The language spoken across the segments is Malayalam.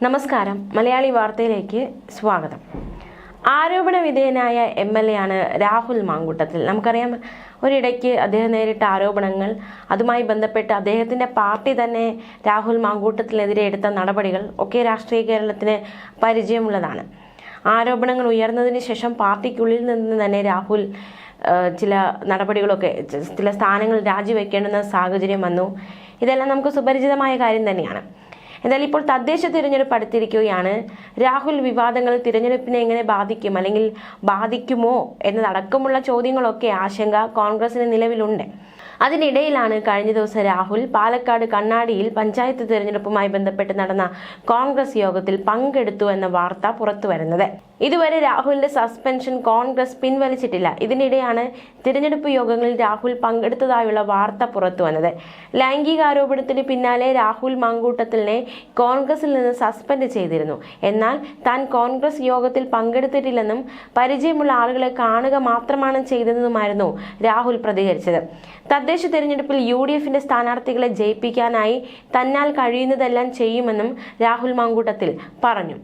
നമസ്കാരം. മലയാളി വാർത്തയിലേക്ക് സ്വാഗതം. ആരോപണ വിധേയനായ MLA ആണ് രാഹുൽ മാങ്കൂട്ടത്തിൽ. നമുക്കറിയാം, ഒരിടയ്ക്ക് അദ്ദേഹം നേരിട്ട ആരോപണങ്ങൾ, അതുമായി ബന്ധപ്പെട്ട് അദ്ദേഹത്തിൻ്റെ പാർട്ടി തന്നെ രാഹുൽ മാങ്കൂട്ടത്തിനെതിരെ എടുത്ത നടപടികൾ ഒക്കെ രാഷ്ട്രീയ കേരളത്തിന് പരിചയമുള്ളതാണ്. ആരോപണങ്ങൾ ഉയർന്നതിന് ശേഷം പാർട്ടിക്കുള്ളിൽ നിന്ന് തന്നെ രാഹുൽ ചില നടപടികളൊക്കെ, ചില സ്ഥാനങ്ങൾ രാജിവെക്കേണ്ടുന്ന സാഹചര്യം വന്നു. ഇതെല്ലാം നമുക്ക് സുപരിചിതമായ കാര്യം തന്നെയാണ്. എന്നാൽ ഇപ്പോൾ തദ്ദേശ തിരഞ്ഞെടുപ്പ് അടുത്തിരിക്കുകയാണ്. രാഹുൽ വിവാദങ്ങൾ തിരഞ്ഞെടുപ്പിനെ എങ്ങനെ ബാധിക്കും, അല്ലെങ്കിൽ ബാധിക്കുമോ എന്നതടക്കമുള്ള ചോദ്യങ്ങളൊക്കെ ആശങ്ക കോൺഗ്രസിന് നിലവിലുണ്ട്. അതിനിടയിലാണ് കഴിഞ്ഞ ദിവസം രാഹുൽ പാലക്കാട് കണ്ണാടിയിൽ പഞ്ചായത്ത് തിരഞ്ഞെടുപ്പുമായി ബന്ധപ്പെട്ട് നടന്ന കോൺഗ്രസ് യോഗത്തിൽ പങ്കെടുത്തു എന്ന വാർത്ത പുറത്തു വരുന്നത്. ഇതുവരെ രാഹുലിന്റെ സസ്പെൻഷൻ കോൺഗ്രസ് പിൻവലിച്ചിട്ടില്ല. ഇതിനിടെയാണ് തിരഞ്ഞെടുപ്പ് യോഗങ്ങളിൽ രാഹുൽ പങ്കെടുത്തതായുള്ള വാർത്ത പുറത്തു വന്നത്. ലൈംഗികാരോപണത്തിന് പിന്നാലെ രാഹുൽ മാങ്കൂട്ടത്തിലിനെ കോൺഗ്രസിൽ നിന്ന് സസ്പെൻഡ് ചെയ്തിരുന്നു. എന്നാൽ താൻ കോൺഗ്രസ് യോഗത്തിൽ പങ്കെടുത്തിട്ടില്ലെന്നും പരിചയമുള്ള ആളുകളെ കാണുക മാത്രമാണ് ചെയ്തതെന്നുമായിരുന്നു രാഹുൽ പ്രതികരിച്ചത്. തദ്ദേശ തിരഞ്ഞെടുപ്പിൽ UDFന്റെ സ്ഥാനാർത്ഥികളെ ജയിപ്പിക്കാനായി തന്നാൽ കഴിയുന്നതെല്ലാം ചെയ്യുമെന്നും രാഹുൽ മാങ്കൂട്ടത്തിൽ പറഞ്ഞു.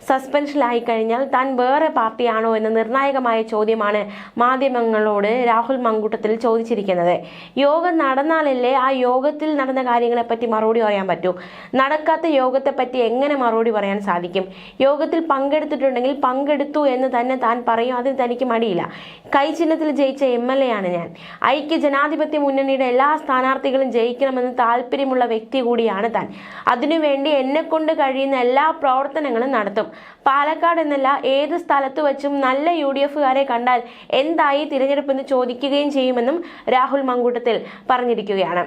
സസ്പെൻഷനിലായി കഴിഞ്ഞാൽ താൻ വേറെ പാർട്ടിയാണോ എന്ന നിർണായകമായ ചോദ്യമാണ് മാധ്യമങ്ങളോട് രാഹുൽ മാങ്കൂട്ടത്തിൽ ചോദിച്ചിരിക്കുന്നത്. യോഗം നടന്നാലല്ലേ ആ യോഗത്തിൽ നടന്ന കാര്യങ്ങളെപ്പറ്റി മറുപടി പറയാൻ പറ്റൂ. നടക്കാത്ത യോഗത്തെപ്പറ്റി എങ്ങനെ മറുപടി പറയാൻ സാധിക്കും? യോഗത്തിൽ പങ്കെടുത്തിട്ടുണ്ടെങ്കിൽ പങ്കെടുത്തു എന്ന് തന്നെ താൻ പറയും. അതിന് തനിക്ക് മടിയില്ല. കൈചിഹ്നത്തിൽ ജയിച്ച MLA ആണ് ഞാൻ. ഐക്യ ജനാധിപത്യ മുന്നണിയുടെ എല്ലാ സ്ഥാനാർത്ഥികളും ജയിക്കണമെന്ന് താല്പര്യമുള്ള വ്യക്തി കൂടിയാണ് താൻ. അതിനുവേണ്ടി എന്നെക്കൊണ്ട് കഴിയുന്ന എല്ലാ പ്രവർത്തനങ്ങളും നടത്തും. പാലക്കാട് എന്നല്ല, ഏത് സ്ഥലത്ത് വെച്ചും നല്ല UDFകാരെ കണ്ടാൽ എന്തായി തിരഞ്ഞെടുപ്പെന്ന് ചോദിക്കുകയും ചെയ്യുമെന്നും രാഹുൽ മാങ്കൂട്ടത്തിൽ പറഞ്ഞിരിക്കുകയാണ്.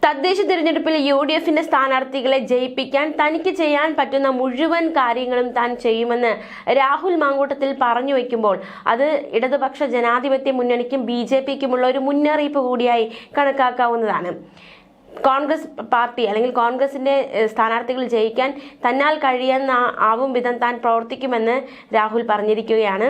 തദ്ദേശ തിരഞ്ഞെടുപ്പിൽ UDFന്റെ സ്ഥാനാർത്ഥികളെ ജയിപ്പിക്കാൻ തനിക്ക് ചെയ്യാൻ പറ്റുന്ന മുഴുവൻ കാര്യങ്ങളും താൻ ചെയ്യുമെന്ന് രാഹുൽ മാങ്കൂട്ടത്തിൽ പറഞ്ഞു വയ്ക്കുമ്പോൾ അത് ഇടതുപക്ഷ ജനാധിപത്യ മുന്നണിക്കും BJPക്കുമുള്ള ഒരു മുന്നറിയിപ്പ് കൂടിയായി കണക്കാക്കാവുന്നതാണ്. കോൺഗ്രസ് പാർട്ടി അല്ലെങ്കിൽ കോൺഗ്രസിന്റെ സ്ഥാനാർത്ഥികൾ ജയിക്കാൻ തന്നാൽ കഴിയുന്ന ആവും വിധം താൻ പ്രവർത്തിക്കുമെന്ന് രാഹുൽ പറഞ്ഞിരിക്കുകയാണ്.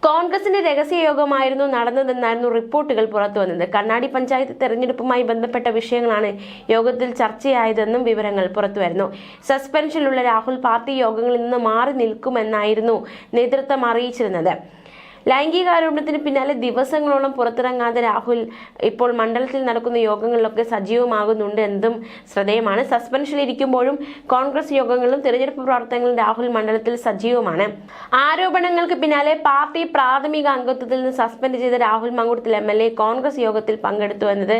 കോൺഗ്രസിന്റെ രഹസ്യ യോഗമായിരുന്നു നടന്നതെന്നായിരുന്നു റിപ്പോർട്ടുകൾ പുറത്തു വന്നത്. കണ്ണാടി പഞ്ചായത്ത് തെരഞ്ഞെടുപ്പുമായി ബന്ധപ്പെട്ട വിഷയങ്ങളാണ് യോഗത്തിൽ ചർച്ചയായതെന്നും വിവരങ്ങൾ പുറത്തുവരുന്നു. സസ്പെൻഷനിലുള്ള രാഹുൽ പാർട്ടി യോഗങ്ങളിൽ നിന്ന് മാറി നിൽക്കുമെന്നായിരുന്നു നേതൃത്വം അറിയിച്ചിരുന്നത്. ലൈംഗികാരോപണത്തിന് പിന്നാലെ ദിവസങ്ങളോളം പുറത്തിറങ്ങാതെ രാഹുൽ ഇപ്പോൾ മണ്ഡലത്തിൽ നടക്കുന്ന യോഗങ്ങളിലൊക്കെ സജീവമാകുന്നുണ്ട് എന്നതും ശ്രദ്ധേയമാണ്. സസ്പെൻഷനിലിരിക്കുമ്പോഴും കോൺഗ്രസ് യോഗങ്ങളിലും തിരഞ്ഞെടുപ്പ് പ്രവർത്തനങ്ങളും രാഹുൽ മണ്ഡലത്തിൽ സജീവമാണ്. ആരോപണങ്ങൾക്ക് പിന്നാലെ പാർട്ടി പ്രാഥമിക അംഗത്വത്തിൽ നിന്ന് സസ്പെൻഡ് ചെയ്ത രാഹുൽ മാങ്കൂട്ടത്തിൽ MLA കോൺഗ്രസ് യോഗത്തിൽ പങ്കെടുത്തു എന്നത്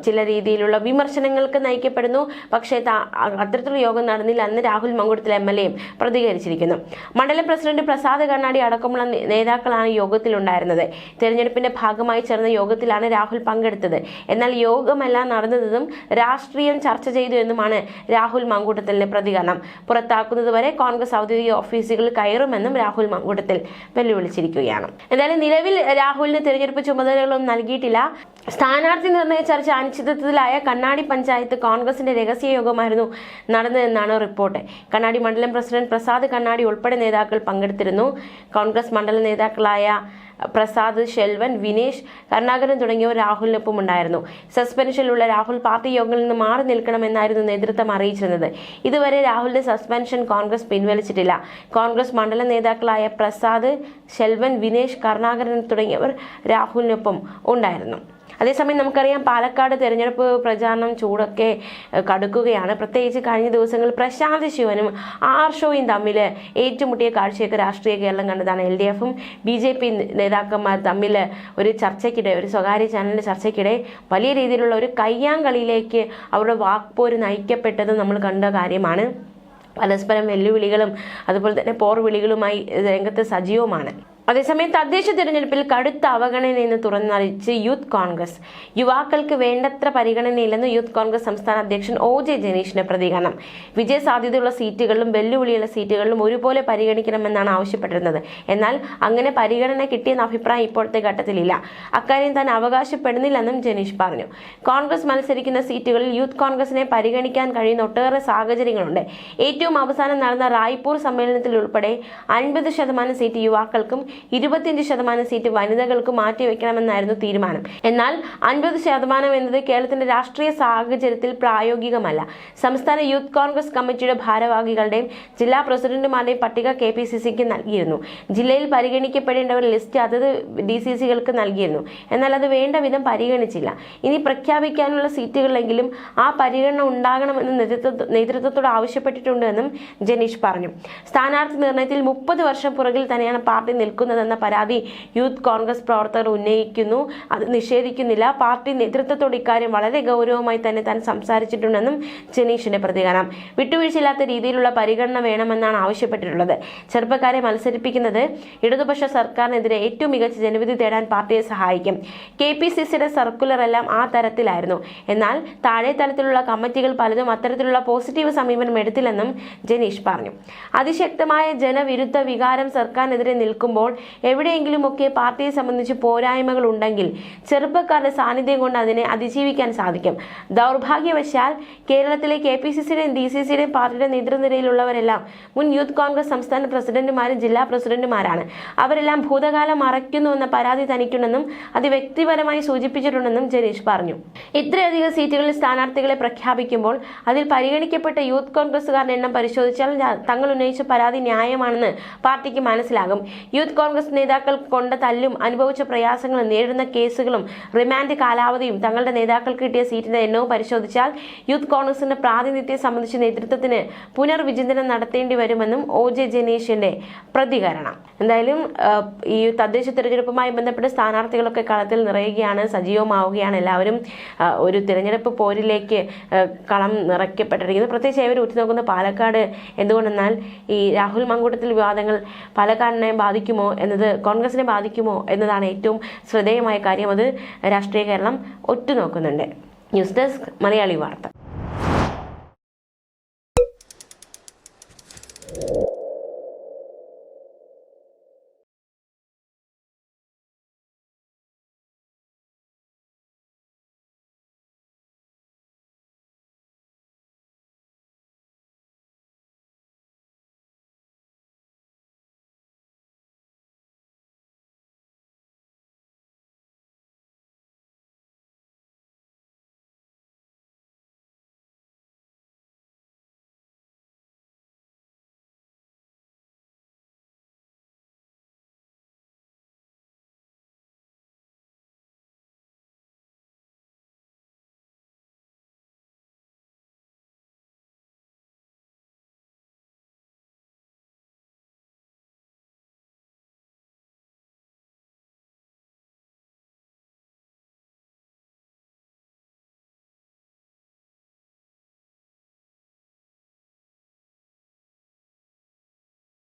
ചില രീതിയിലുള്ള വിമർശനങ്ങൾക്ക് നയിക്കപ്പെടുന്നു. പക്ഷേ അത്തരത്തിലുള്ള യോഗം നടന്നില്ല എന്ന് രാഹുൽ മാങ്കൂട്ടത്തിൽ MLA പ്രതികരിച്ചിരിക്കുന്നു. മണ്ഡലം പ്രസിഡന്റ് പ്രസാദ് കണ്ണാടി അടക്കമുള്ള നേതാക്കൾ യോഗത്തിലുണ്ടായിരുന്നത്. തെരഞ്ഞെടുപ്പിന്റെ ഭാഗമായി ചേർന്ന യോഗത്തിലാണ് രാഹുൽ പങ്കെടുത്തത്. എന്നാൽ യോഗമല്ല നടന്നതെന്നും രാഷ്ട്രീയം ചർച്ച ചെയ്തു എന്നുമാണ് രാഹുൽ മാങ്കൂട്ടത്തിലെ പ്രതികരണം. പുറത്താക്കുന്നതുവരെ കോൺഗ്രസ് ഔദ്യോഗിക ഓഫീസുകളിൽ കയറുമെന്നും രാഹുൽ മാങ്കൂട്ടത്തിൽ വെല്ലുവിളിച്ചിരിക്കുകയാണ്. എന്തായാലും നിലവിൽ രാഹുലിന് തെരഞ്ഞെടുപ്പ് ചുമതലകളൊന്നും നൽകിയിട്ടില്ല. സ്ഥാനാർത്ഥി നിർണയ ചർച്ച അനിശ്ചിതത്വത്തിലായ കണ്ണാടി പഞ്ചായത്ത് കോൺഗ്രസിന്റെ രഹസ്യ യോഗമായിരുന്നു നടന്നതെന്നാണ് റിപ്പോർട്ട്. കണ്ണാടി മണ്ഡലം പ്രസിഡന്റ് പ്രസാദ് കണ്ണാടി ഉൾപ്പെടെ നേതാക്കൾ പങ്കെടുത്തിരുന്നു. കോൺഗ്രസ് മണ്ഡല നേതാക്കളായ പ്രസാദ്, ഷെൽവൻ, വിനേഷ്, കരുണാകരൻ തുടങ്ങിയവർ രാഹുലിനൊപ്പം ഉണ്ടായിരുന്നു. സസ്പെൻഷനിലുള്ള രാഹുൽ പാർട്ടി യോഗങ്ങളിൽ നിന്ന് മാറി നിൽക്കണമെന്നായിരുന്നു നേതൃത്വം അറിയിച്ചിരുന്നത്. ഇതുവരെ രാഹുലിന്റെ സസ്പെൻഷൻ കോൺഗ്രസ് പിൻവലിച്ചിട്ടില്ല. കോൺഗ്രസ് മണ്ഡല നേതാക്കളായ പ്രസാദ്, ഷെൽവൻ, വിനേഷ്, കരുണാകരൻ തുടങ്ങിയവർ രാഹുലിനൊപ്പം ഉണ്ടായിരുന്നു. അതേസമയം നമുക്കറിയാം, പാലക്കാട് തെരഞ്ഞെടുപ്പ് പ്രചാരണം ചൂടൊക്കെ കടുക്കുകയാണ്. പ്രത്യേകിച്ച് കഴിഞ്ഞ ദിവസങ്ങളിൽ പ്രശാന്ത് ശിവനും ആർഷോയും തമ്മിൽ ഏറ്റുമുട്ടിയ കാഴ്ചയൊക്കെ രാഷ്ട്രീയ കേരളം കണ്ടതാണ്. LDFും BJP നേതാക്കന്മാർ തമ്മിൽ ഒരു ചർച്ചയ്ക്കിടെ, ഒരു സ്വകാര്യ ചാനലിന്റെ ചർച്ചയ്ക്കിടെ വലിയ രീതിയിലുള്ള ഒരു കയ്യാങ്കളിയിലേക്ക് അവരുടെ വാക്പോര് നയിക്കപ്പെട്ടത് നമ്മൾ കണ്ട കാര്യമാണ്. പരസ്പരം വെല്ലുവിളികളും അതുപോലെ തന്നെ പോർവിളികളുമായി രംഗത്ത് സജീവമാണ്. അതേസമയം തദ്ദേശ തിരഞ്ഞെടുപ്പിൽ കടുത്ത അവഗണനയെന്ന് തുറന്നറിയിച്ച് യൂത്ത് കോൺഗ്രസ്. യുവാക്കൾക്ക് വേണ്ടത്ര പരിഗണനയില്ലെന്ന് യൂത്ത് കോൺഗ്രസ് സംസ്ഥാന അധ്യക്ഷൻ OJ ജനീഷിന്റെ പ്രതികരണം. വിജയ സാധ്യതയുള്ള സീറ്റുകളിലും വെല്ലുവിളിയുള്ള സീറ്റുകളിലും ഒരുപോലെ പരിഗണിക്കണമെന്നാണ് ആവശ്യപ്പെട്ടിരുന്നത്. എന്നാൽ അങ്ങനെ പരിഗണന കിട്ടിയെന്ന അഭിപ്രായം ഇപ്പോഴത്തെ ഘട്ടത്തിലില്ല. അക്കാര്യം താൻ അവകാശപ്പെടുന്നില്ലെന്നും ജനീഷ് പറഞ്ഞു. കോൺഗ്രസ് മത്സരിക്കുന്ന സീറ്റുകളിൽ യൂത്ത് കോൺഗ്രസിനെ പരിഗണിക്കാൻ കഴിയുന്ന ഒട്ടേറെ സാഹചര്യങ്ങളുണ്ട്. ഏറ്റവും അവസാനം നടന്ന റായ്പൂർ സമ്മേളനത്തിൽ ഉൾപ്പെടെ 50% സീറ്റ് യുവാക്കൾക്കും 25% സീറ്റ് വനിതകൾക്ക് മാറ്റിവെക്കണമെന്നായിരുന്നു തീരുമാനം. എന്നാൽ 50% എന്നത് കേരളത്തിന്റെ രാഷ്ട്രീയ സാഹചര്യത്തിൽ പ്രായോഗികമല്ല. സംസ്ഥാന യൂത്ത് കോൺഗ്രസ് കമ്മിറ്റിയുടെ ഭാരവാഹികളുടെയും ജില്ലാ പ്രസിഡന്റുമാരുടെയും പട്ടിക KPCCക്ക് നൽകിയിരുന്നു. ജില്ലയിൽ പരിഗണിക്കപ്പെടേണ്ട ഒരു ലിസ്റ്റ് അതത് DCCകൾക്ക് നൽകിയിരുന്നു. എന്നാൽ അത് വേണ്ട വിധം പരിഗണിച്ചില്ല. ഇനി പ്രഖ്യാപിക്കാനുള്ള സീറ്റുകളിലെങ്കിലും ആ പരിഗണന ഉണ്ടാകണമെന്ന് നേതൃത്വത്തോട് ആവശ്യപ്പെട്ടിട്ടുണ്ടെന്നും ജനീഷ് പറഞ്ഞു. സ്ഥാനാർത്ഥി നിർണയത്തിൽ 30 വർഷം പുറകിൽ തന്നെയാണ് പാർട്ടി നിൽക്കുന്നതെന്ന പരാതി യൂത്ത് കോൺഗ്രസ് പ്രവർത്തകർ ഉന്നയിക്കുന്നു. അത് നിഷേധിക്കുന്നില്ല. പാർട്ടി നേതൃത്വത്തോട് ഇക്കാര്യം വളരെ ഗൗരവമായി തന്നെ താൻ സംസാരിച്ചിട്ടുണ്ടെന്നും ജനീഷിന്റെ പ്രതികരണം. വിട്ടുവീഴ്ചയില്ലാത്ത രീതിയിലുള്ള പരിഗണന വേണമെന്നാണ് ആവശ്യപ്പെട്ടിട്ടുള്ളത്. ചെറുപ്പക്കാരെ മത്സരിപ്പിക്കുന്നത് ഇടതുപക്ഷ സർക്കാരിനെതിരെ ഏറ്റവും മികച്ച ജനവിധി തേടാൻ പാർട്ടിയെ സഹായിക്കും. KPCCയുടെ സർക്കുലർ എല്ലാം ആ തരത്തിലായിരുന്നു. എന്നാൽ താഴെ തലത്തിലുള്ള കമ്മിറ്റികൾ പലതും അത്തരത്തിലുള്ള പോസിറ്റീവ് സമീപനം എടുത്തില്ലെന്നും ജനീഷ് പറഞ്ഞു. അതിശക്തമായ ജനവിരുദ്ധ വികാരം സർക്കാരിനെതിരെ നിൽക്കുമ്പോൾ എവിടെയെങ്കിലുമൊക്കെ പാർട്ടിയെ സംബന്ധിച്ച് പോരായ്മകൾ ഉണ്ടെങ്കിൽ ചെറുപ്പക്കാരുടെ സാന്നിധ്യം കൊണ്ട് അതിനെ അതിജീവിക്കാൻ സാധിക്കും. ദൗർഭാഗ്യവശാൽ കേരളത്തിലെ KPCCയുടെയും DCCയുടെയും പാർട്ടിയുടെ നേതൃനിരയിലുള്ളവരെല്ലാം മുൻ യൂത്ത് കോൺഗ്രസ് സംസ്ഥാന പ്രസിഡന്റുമാരും ജില്ലാ പ്രസിഡന്റുമാരാണ്. അവരെല്ലാം ഭൂതകാലം മറയ്ക്കുന്നുവെന്ന പരാതി തനിക്കുണ്ടെന്നും അത് വ്യക്തിപരമായി സൂചിപ്പിച്ചിട്ടുണ്ടെന്നും ജനീഷ് പറഞ്ഞു. ഇത്രയധികം സീറ്റുകളിൽ സ്ഥാനാർത്ഥികളെ പ്രഖ്യാപിക്കുമ്പോൾ അതിൽ പരിഗണിക്കപ്പെട്ട യൂത്ത് കോൺഗ്രസുകാരുടെ എണ്ണം പരിശോധിച്ചാൽ തങ്ങൾ ഉന്നയിച്ച പരാതി ന്യായമാണെന്ന് പാർട്ടിക്ക് മനസ്സിലാകും. യൂത്ത് കോൺഗ്രസ് നേതാക്കൾ കൊണ്ട തല്ലും അനുഭവിച്ച പ്രയാസങ്ങളും നേരിടുന്ന കേസുകളും റിമാൻഡ് കാലാവധിയും തങ്ങളുടെ നേതാക്കൾക്ക് കിട്ടിയ സീറ്റിന്റെ എണ്ണവും പരിശോധിച്ചാൽ യൂത്ത് കോൺഗ്രസിന്റെ പ്രാതിനിധ്യത്തെ സംബന്ധിച്ച് നേതൃത്വത്തിന് പുനർവിചിന്തനം നടത്തേണ്ടി വരുമെന്നും OJ ജനീഷിന്റെ പ്രതികരണം. എന്തായാലും ഈ തദ്ദേശ തെരഞ്ഞെടുപ്പുമായി ബന്ധപ്പെട്ട് സ്ഥാനാർത്ഥികളൊക്കെ കളത്തിൽ നിറയുകയാണ്, സജീവമാവുകയാണ്. എല്ലാവരും ഒരു തിരഞ്ഞെടുപ്പ് പോരിലേക്ക് കളം നിറയ്ക്കപ്പെട്ടിരിക്കുന്നു. പ്രത്യേകിച്ച് ഇവർ ഉറ്റുനോക്കുന്ന പാലക്കാട്. എന്തുകൊണ്ടെന്നാൽ ഈ രാഹുൽ മാങ്കൂട്ടത്തിൽ വിവാദങ്ങൾ പാലക്കാടിനെ ബാധിക്കുമോ എന്നത്, കോൺഗ്രസിനെ ബാധിക്കുമോ എന്നതാണ് ഏറ്റവും ശ്രദ്ധേയമായ കാര്യം. അത് രാഷ്ട്രീയ കേരളം ഒറ്റുനോക്കുന്നുണ്ട്. ന്യൂസ് ഡെസ്ക് മലയാളി വാർത്ത.